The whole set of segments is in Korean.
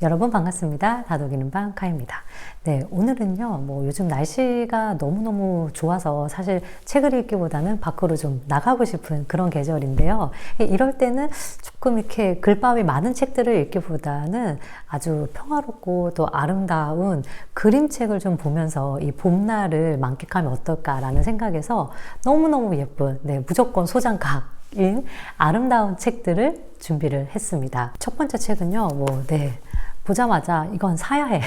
여러분 반갑습니다. 다독이는 방 카입니다. 네, 오늘은요, 요즘 날씨가 너무너무 좋아서 사실 책을 읽기보다는 밖으로 좀 나가고 싶은 그런 계절인데요. 이럴 때는 조금 이렇게 글밥이 많은 책들을 읽기보다는 아주 평화롭고 또 아름다운 그림책을 좀 보면서 이 봄날을 만끽하면 어떨까라는 생각에서 너무너무 예쁜, 네, 무조건 소장각인 아름다운 책들을 준비를 했습니다. 첫 번째 책은요, 보자마자 이건 사야 해.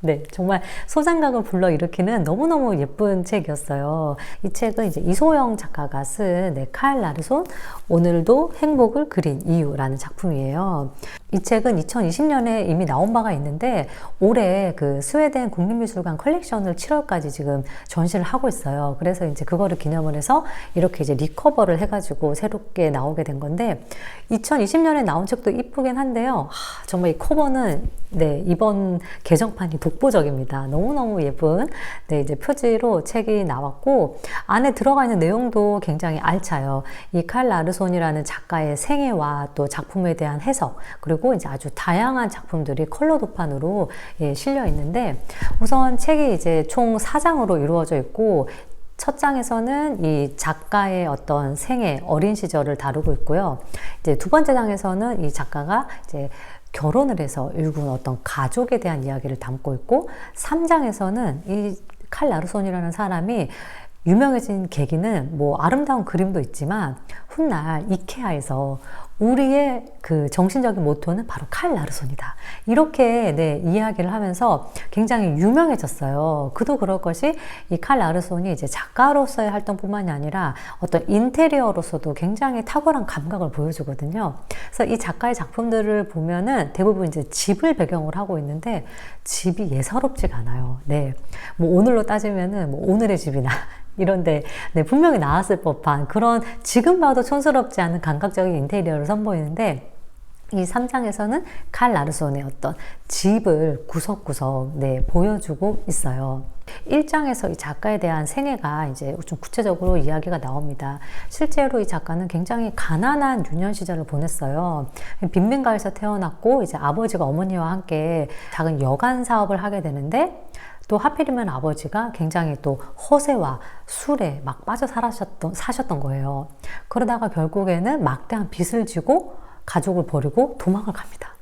네, 정말 소장각을 불러일으키는 너무너무 예쁜 책이었어요. 이 책은 이제 이소영 작가가 쓴 칼 라르손 오늘도 행복을 그린 이유라는 작품이에요. 이 책은 2020년에 이미 나온 바가 있는데 올해 그 스웨덴 국립미술관 컬렉션을 7월까지 지금 전시를 하고 있어요. 그래서 이제 그거를 기념을 해서 이렇게 이제 리커버를 해가지고 새롭게 나오게 된 건데 2020년에 나온 책도 이쁘긴 한데요. 정말 이 커버는 네, 이번 개정판이 독보적입니다. 너무너무 예쁜 네, 이제 표지로 책이 나왔고 안에 들어가 있는 내용도 굉장히 알차요. 이 칼 라르손이라는 작가의 생애와 또 작품에 대한 해석 그리고 이제 아주 다양한 작품들이 컬러 도판으로 실려 있는데 우선 책이 이제 총 4장으로 이루어져 있고 첫 장에서는 이 작가의 어떤 생애, 어린 시절을 다루고 있고요. 이제 두 번째 장에서는 이 작가가 이제 결혼을 해서 일군 어떤 가족에 대한 이야기를 담고 있고 3장에서는 이 칼 라르손이라는 사람이 유명해진 계기는 아름다운 그림도 있지만 훗날 이케아에서 우리의 그 정신적인 모토는 바로 칼 라르손이다. 이렇게 네, 이야기를 하면서 굉장히 유명해졌어요. 그도 그럴 것이 이 칼 라르손이 이제 작가로서의 활동뿐만이 아니라 어떤 인테리어로서도 굉장히 탁월한 감각을 보여주거든요. 그래서 이 작가의 작품들을 보면은 대부분 이제 집을 배경으로 하고 있는데 집이 예사롭지가 않아요. 네. 오늘로 따지면은 오늘의 집이나 이런데 네, 분명히 나왔을 법한 그런 지금 봐도 촌스럽지 않은 감각적인 인테리어를 선보이는데 이 3장에서는 칼 라르손의 어떤 집을 구석구석 네, 보여주고 있어요. 1장에서 이 작가에 대한 생애가 이제 좀 구체적으로 이야기가 나옵니다. 실제로 이 작가는 굉장히 가난한 유년 시절을 보냈어요. 빈민가에서 태어났고 이제 아버지가 어머니와 함께 작은 여간 사업을 하게 되는데 또 하필이면 아버지가 굉장히 또 허세와 술에 막 빠져 사셨던 거예요. 그러다가 결국에는 막대한 빚을 지고 가족을 버리고 도망을 갑니다.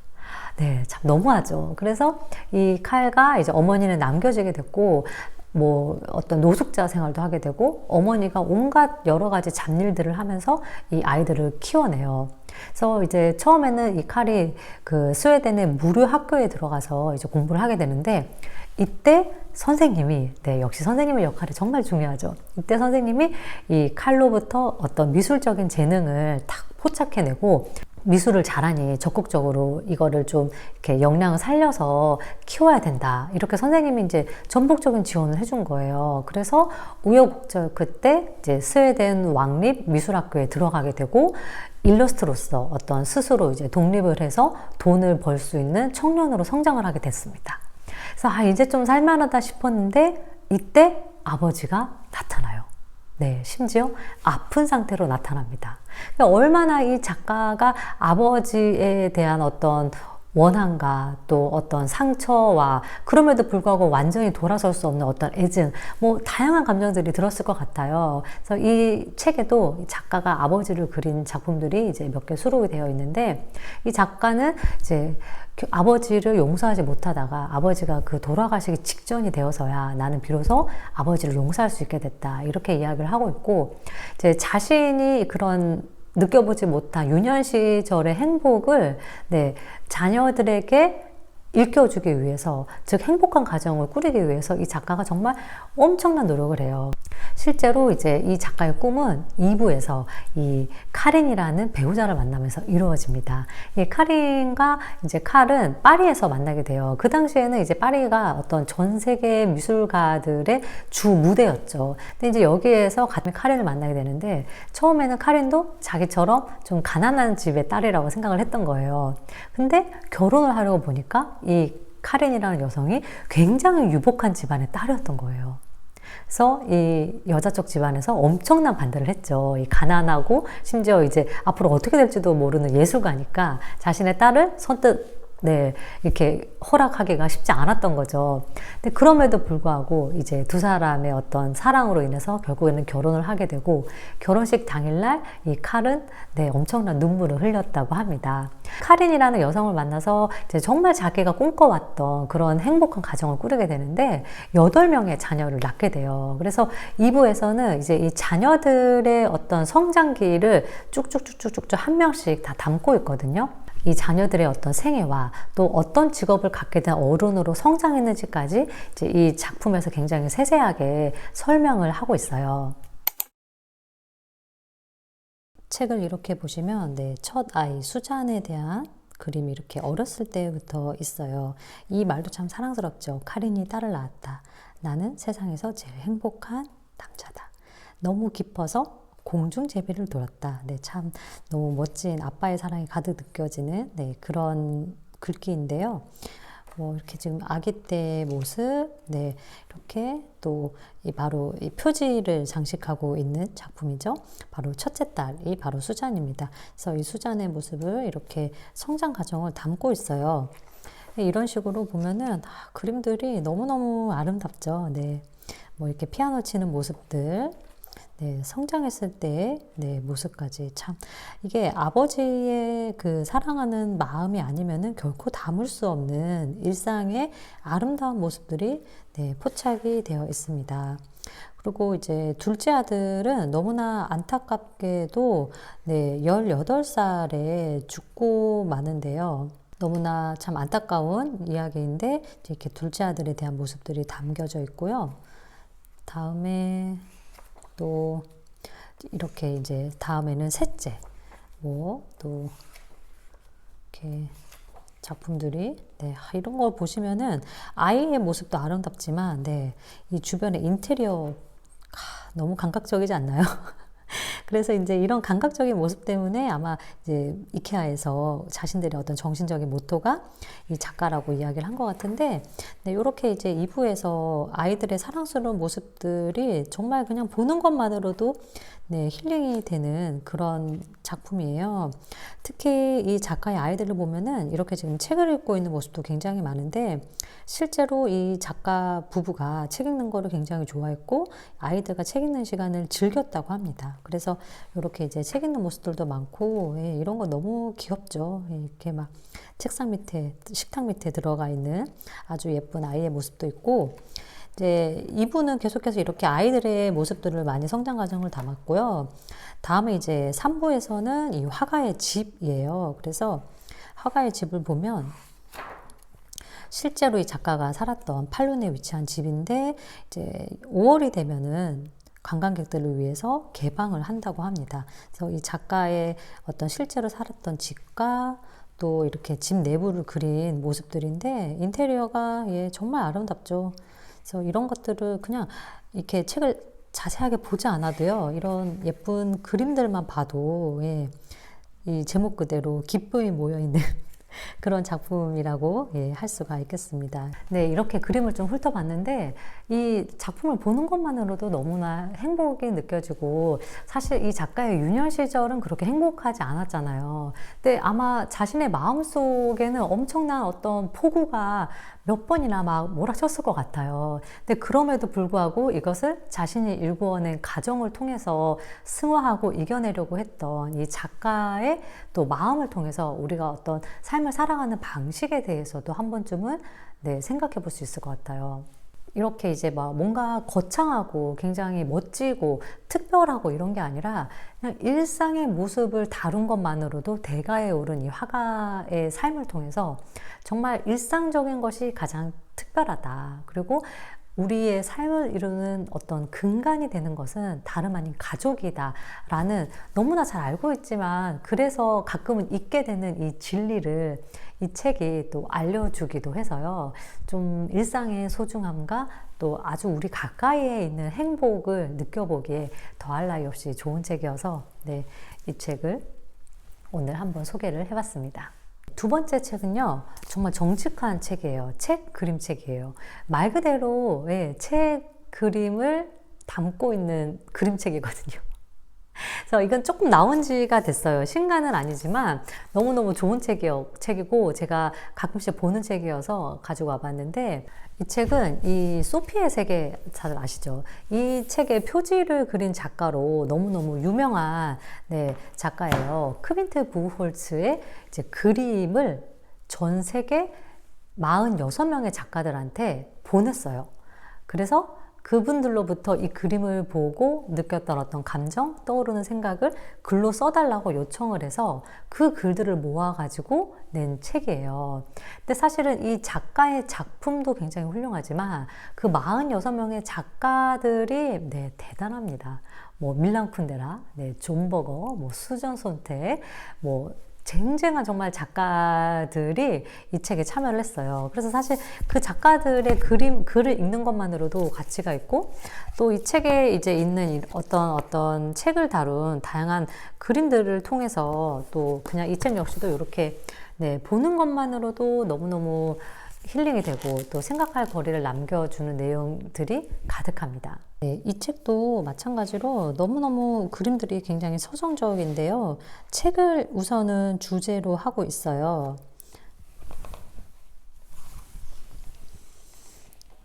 네, 참 너무하죠. 그래서 이 칼가 이제 어머니는 남겨지게 됐고 어떤 노숙자 생활도 하게 되고 어머니가 온갖 여러 가지 잡일들을 하면서 이 아이들을 키워내요. 그래서 이제 처음에는 이 칼이 그 스웨덴의 무료 학교에 들어가서 이제 공부를 하게 되는데 이때 선생님이 네, 역시 선생님의 역할이 정말 중요하죠. 이때 선생님이 이 칼로부터 어떤 미술적인 재능을 탁 포착해내고 미술을 잘하니 적극적으로 이거를 좀 이렇게 역량을 살려서 키워야 된다. 이렇게 선생님이 이제 전폭적인 지원을 해준 거예요. 그래서 우여곡절 그때 이제 스웨덴 왕립 미술학교에 들어가게 되고 일러스트로서 어떤 스스로 이제 독립을 해서 돈을 벌 수 있는 청년으로 성장을 하게 됐습니다. 그래서 이제 좀 살만하다 싶었는데 이때 아버지가 나타나요. 네, 심지어 아픈 상태로 나타납니다. 그러니까 얼마나 이 작가가 아버지에 대한 어떤 원한과 또 어떤 상처와 그럼에도 불구하고 완전히 돌아설 수 없는 어떤 애증, 다양한 감정들이 들었을 것 같아요. 그래서 이 책에도 작가가 아버지를 그린 작품들이 이제 몇 개 수록이 되어 있는데 이 작가는 이제 아버지를 용서하지 못하다가 아버지가 그 돌아가시기 직전이 되어서야 나는 비로소 아버지를 용서할 수 있게 됐다. 이렇게 이야기를 하고 있고 이제 자신이 그런 느껴보지 못한 유년 시절의 행복을 네, 자녀들에게 일깨워주기 위해서 즉 행복한 가정을 꾸리기 위해서 이 작가가 정말 엄청난 노력을 해요. 실제로 이제 이 작가의 꿈은 2부에서 이 카린이라는 배우자를 만나면서 이루어집니다. 이 카린과 이제 칼은 파리에서 만나게 돼요. 그 당시에는 이제 파리가 어떤 전 세계 미술가들의 주 무대였죠. 근데 이제 여기에서 같은 카린을 만나게 되는데 처음에는 카린도 자기처럼 좀 가난한 집의 딸이라고 생각을 했던 거예요. 근데 결혼을 하려고 보니까 이 카린이라는 여성이 굉장히 유복한 집안의 딸이었던 거예요. 그래서 이 여자 쪽 집안에서 엄청난 반대를 했죠. 이 가난하고 심지어 이제 앞으로 어떻게 될지도 모르는 예술가니까 자신의 딸을 선뜻 네, 이렇게 허락하기가 쉽지 않았던 거죠. 근데 그럼에도 불구하고 이제 두 사람의 어떤 사랑으로 인해서 결국에는 결혼을 하게 되고, 결혼식 당일날 이 칼은 네, 엄청난 눈물을 흘렸다고 합니다. 카린이라는 여성을 만나서 이제 정말 자기가 꿈꿔왔던 그런 행복한 가정을 꾸리게 되는데 8명의 자녀를 낳게 돼요. 그래서 2부에서는 이제 이 자녀들의 어떤 성장기를 쭉쭉쭉쭉쭉 한 명씩 다 담고 있거든요. 이 자녀들의 어떤 생애와 또 어떤 직업을 갖게 된 어른으로 성장했는지까지 이제 이 작품에서 굉장히 세세하게 설명을 하고 있어요. 책을 이렇게 보시면 네, 첫 아이 수잔에 대한 그림이 이렇게 어렸을 때부터 있어요. 이 말도 참 사랑스럽죠. 카린이 딸을 낳았다. 나는 세상에서 제일 행복한 남자다. 너무 깊어서 공중제비를 돌았다. 네, 참 너무 멋진 아빠의 사랑이 가득 느껴지는 네, 그런 글귀인데요. 뭐 이렇게 지금 아기 때의 모습, 네, 이렇게 또 바로 이 표지를 장식하고 있는 작품이죠. 바로 첫째 딸이 바로 수잔입니다. 그래서 이 수잔의 모습을 이렇게 성장 과정을 담고 있어요. 이런 식으로 보면은 그림들이 너무너무 아름답죠. 네, 뭐 이렇게 피아노 치는 모습들. 네, 성장했을 때의 네, 모습까지 참 이게 아버지의 그 사랑하는 마음이 아니면은 결코 담을 수 없는 일상의 아름다운 모습들이 네, 포착이 되어 있습니다. 그리고 이제 둘째 아들은 너무나 안타깝게도 네, 18살에 죽고 마는데요. 너무나 참 안타까운 이야기인데 이렇게 둘째 아들에 대한 모습들이 담겨져 있고요. 다음에 또 이렇게 이제 다음에는 셋째 뭐 또 이렇게 작품들이 네, 이런 걸 보시면은 아이의 모습도 아름답지만 네, 이 주변의 인테리어 너무 감각적이지 않나요? 그래서 이제 이런 감각적인 모습 때문에 아마 이제 이케아에서 자신들의 어떤 정신적인 모토가 이 작가라고 이야기를 한 것 같은데, 네, 이렇게 이제 2부에서 아이들의 사랑스러운 모습들이 정말 그냥 보는 것만으로도 네, 힐링이 되는 그런 작품이에요. 특히 이 작가의 아이들을 보면은 이렇게 지금 책을 읽고 있는 모습도 굉장히 많은데, 실제로 이 작가 부부가 책 읽는 거를 굉장히 좋아했고 아이들과 책 읽는 시간을 즐겼다고 합니다. 그래서 이렇게 이제 책 읽는 모습들도 많고 예, 이런 거 너무 귀엽죠. 예, 이렇게 막 책상 밑에 식탁 밑에 들어가 있는 아주 예쁜 아이의 모습도 있고, 이제 이분은 계속해서 이렇게 아이들의 모습들을 많이 성장 과정을 담았고요. 다음에 이제 3부에서는 이 화가의 집이에요. 그래서 화가의 집을 보면 실제로 이 작가가 살았던 팔륜에 위치한 집인데 이제 5월이 되면은 관광객들을 위해서 개방을 한다고 합니다. 그래서 이 작가의 어떤 실제로 살았던 집과 또 이렇게 집 내부를 그린 모습들인데 인테리어가 예, 정말 아름답죠. 그래서 이런 것들을 그냥 이렇게 책을 자세하게 보지 않아도요. 이런 예쁜 그림들만 봐도 예, 이 제목 그대로 기쁨이 모여 있는 그런 작품이라고 예, 할 수가 있겠습니다. 네, 이렇게 그림을 좀 훑어봤는데 이 작품을 보는 것만으로도 너무나 행복이 느껴지고, 사실 이 작가의 유년 시절은 그렇게 행복하지 않았잖아요. 근데 아마 자신의 마음속에는 엄청난 어떤 폭우가 몇 번이나 막 몰아쳤을 것 같아요. 근데 그럼에도 불구하고 이것을 자신이 일구어낸 가정을 통해서 승화하고 이겨내려고 했던 이 작가의 또 마음을 통해서 우리가 어떤 삶을 살아가는 방식에 대해서도 한 번쯤은 네, 생각해 볼 수 있을 것 같아요. 이렇게 이제 막 뭔가 거창하고 굉장히 멋지고 특별하고 이런 게 아니라 그냥 일상의 모습을 다룬 것만으로도 대가에 오른 이 화가의 삶을 통해서 정말 일상적인 것이 가장 특별하다. 그리고 우리의 삶을 이루는 어떤 근간이 되는 것은 다름 아닌 가족이다 라는, 너무나 잘 알고 있지만 그래서 가끔은 잊게 되는 이 진리를 이 책이 또 알려주기도 해서요. 좀 일상의 소중함과 또 아주 우리 가까이에 있는 행복을 느껴보기에 더할 나위 없이 좋은 책이어서 네, 이 책을 오늘 한번 소개를 해봤습니다. 두 번째 책은요, 정말 정직한 책이에요. 책, 그림책이에요. 말 그대로 예, 책, 그림을 담고 있는 그림책이거든요. 그래서 이건 조금 나온 지가 됐어요. 신간은 아니지만 너무너무 좋은 책이고 제가 가끔씩 보는 책이어서 가지고 와봤는데, 이 책은 이 소피의 세계 잘 아시죠? 이 책의 표지를 그린 작가로 너무너무 유명한 작가예요. 크빈트 부흐홀츠의 이제 그림을 전 세계 46명의 작가들한테 보냈어요. 그래서 그분들로부터 이 그림을 보고 느꼈던 어떤 감정, 떠오르는 생각을 글로 써달라고 요청을 해서 그 글들을 모아가지고 낸 책이에요. 근데 사실은 이 작가의 작품도 굉장히 훌륭하지만 그 46명의 작가들이 대단합니다. 뭐 밀란 쿤데라, 존 버거, 뭐 수전 손택, 뭐 쟁쟁한 정말 작가들이 이 책에 참여를 했어요. 그래서 사실 그 작가들의 글을 읽는 것만으로도 가치가 있고, 또 이 책에 이제 있는 어떤 책을 다룬 다양한 그림들을 통해서 또 그냥 이 책 역시도 이렇게 보는 것만으로도 너무너무 힐링이 되고 또 생각할 거리를 남겨주는 내용들이 가득합니다. 이 책도 마찬가지로 너무너무 그림들이 굉장히 서정적인데요. 책을 우선은 주제로 하고 있어요.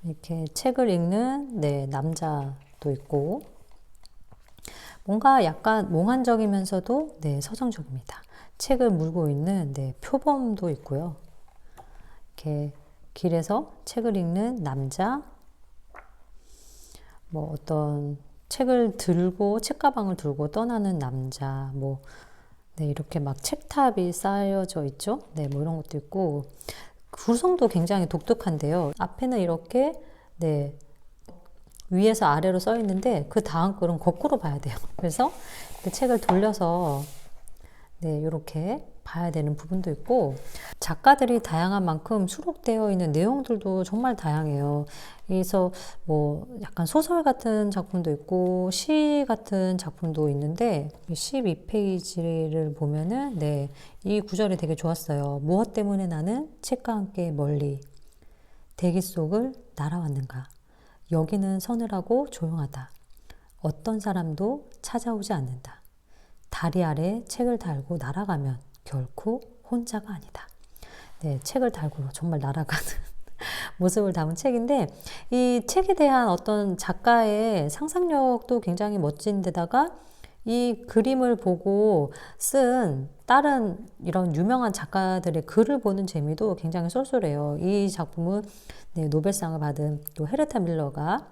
이렇게 책을 읽는 남자도 있고, 뭔가 약간 몽환적이면서도 서정적입니다. 책을 물고 있는 표범도 있고요. 이렇게 길에서 책을 읽는 남자, 뭐 어떤 책을 들고 책가방을 들고 떠나는 남자, 뭐 이렇게 막 책탑이 쌓여져 있죠. 뭐 이런 것도 있고, 구성도 굉장히 독특한데요. 앞에는 이렇게 위에서 아래로 써 있는데 그 다음 글은 거꾸로 봐야 돼요. 그래서 책을 돌려서 이렇게 봐야 되는 부분도 있고, 작가들이 다양한 만큼 수록되어 있는 내용들도 정말 다양해요. 그래서 뭐 약간 소설 같은 작품도 있고 시 같은 작품도 있는데, 12페이지를 보면은 이 구절이 되게 좋았어요. 무엇 때문에 나는 책과 함께 멀리 대기 속을 날아왔는가. 여기는 서늘하고 조용하다. 어떤 사람도 찾아오지 않는다. 다리 아래 책을 달고 날아가면 결코 혼자가 아니다. 책을 달고 정말 날아가는 모습을 담은 책인데, 이 책에 대한 어떤 작가의 상상력도 굉장히 멋진 데다가 이 그림을 보고 쓴 다른 이런 유명한 작가들의 글을 보는 재미도 굉장히 쏠쏠해요. 이 작품은 노벨상을 받은 또 헤르타 밀러가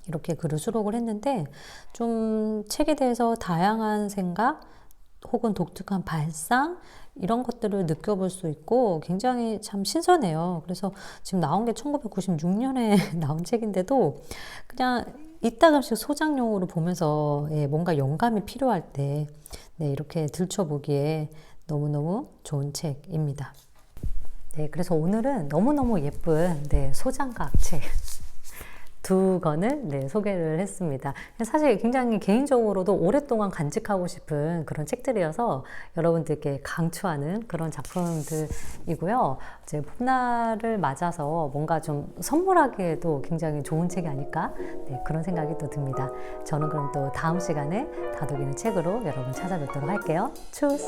이렇게 글을 수록을 했는데, 좀 책에 대해서 다양한 생각 혹은 독특한 발상, 이런 것들을 느껴볼 수 있고 굉장히 참 신선해요. 그래서 지금 나온 게 1996년에 나온 책인데도 그냥 이따금씩 소장용으로 보면서 뭔가 영감이 필요할 때 이렇게 들춰보기에 너무너무 좋은 책입니다. 그래서 오늘은 너무너무 예쁜 소장각 책 두 권을 소개를 했습니다. 사실 굉장히 개인적으로도 오랫동안 간직하고 싶은 그런 책들이어서 여러분들께 강추하는 그런 작품들이고요. 이제 봄날을 맞아서 뭔가 좀 선물하기에도 굉장히 좋은 책이 아닐까, 그런 생각이 또 듭니다. 저는 그럼 또 다음 시간에 다독이는 책으로 여러분 찾아뵙도록 할게요. 추스!